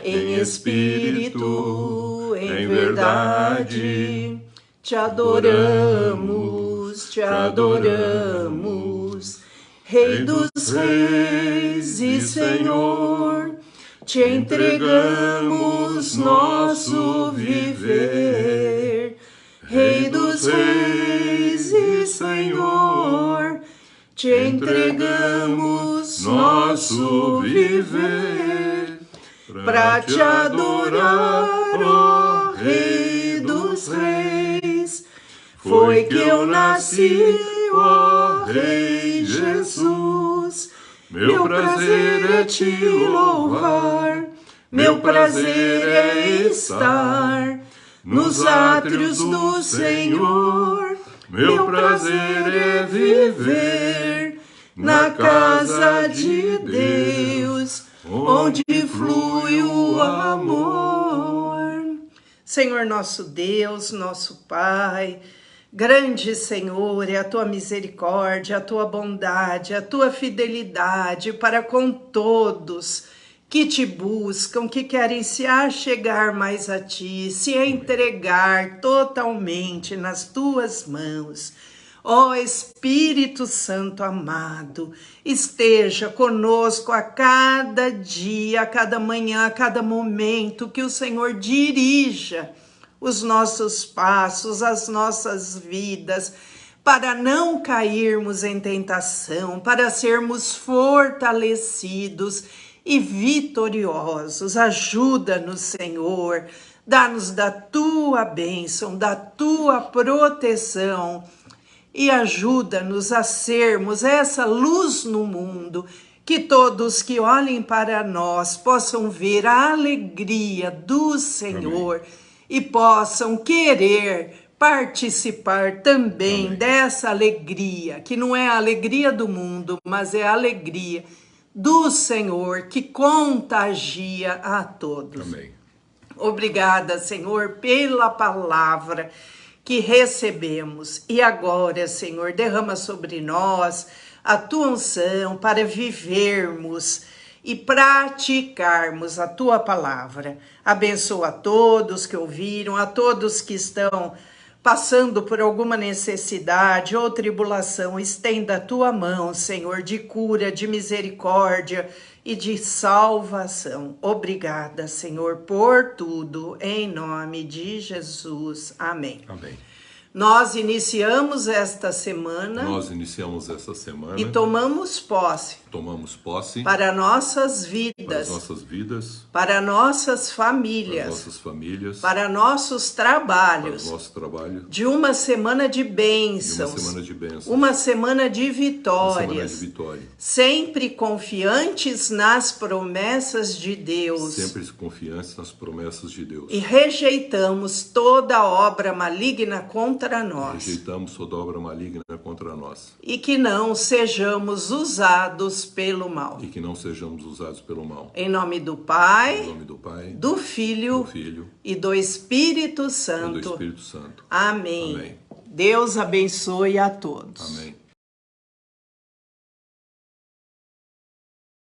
Em espírito, em verdade, te adoramos, te adoramos. Rei dos reis e Senhor, te entregamos nosso viver. Rei dos reis e Senhor, te entregamos nosso viver. Pra te adorar, ó Rei dos reis, foi que eu nasci, ó Rei Jesus. Meu prazer é te louvar, meu prazer é estar nos átrios do Senhor. Meu prazer é viver na casa de Deus, onde flui o amor. Senhor nosso Deus, nosso Pai, grande Senhor, é a tua misericórdia, a tua bondade, a tua fidelidade para com todos que te buscam, que querem se achegar mais a ti, se entregar totalmente nas tuas mãos. Ó Espírito Santo amado, esteja conosco a cada dia, a cada manhã, a cada momento, que o Senhor dirija os nossos passos, as nossas vidas, para não cairmos em tentação, para sermos fortalecidos e vitoriosos. Ajuda-nos, Senhor, dá-nos da tua bênção, da tua proteção, e ajuda-nos a sermos essa luz no mundo, que todos que olhem para nós possam ver a alegria do Senhor. Amém. E possam querer participar também Amém. Dessa alegria, que não é a alegria do mundo, mas é a alegria do Senhor, que contagia a todos. Amém. Obrigada, Senhor, pela palavra que recebemos. E agora, Senhor, derrama sobre nós a tua unção para vivermos e praticarmos a tua palavra. Abençoa a todos que ouviram, a todos que estão passando por alguma necessidade ou tribulação. Estenda a tua mão, Senhor, de cura, de misericórdia e de salvação. Obrigada, Senhor, por tudo, em nome de Jesus. Amém. Amém. Nós iniciamos esta semana. E tomamos posse. Para nossas vidas. Para nossas famílias. Para nossos trabalhos. De uma semana de bênçãos. Uma semana de vitórias. Sempre confiantes nas promessas de Deus. E rejeitamos toda obra maligna contra nós. E que não sejamos usados pelo mal. Em nome do Pai, do Filho e do Espírito Santo. Amém. Deus abençoe a todos. Amém.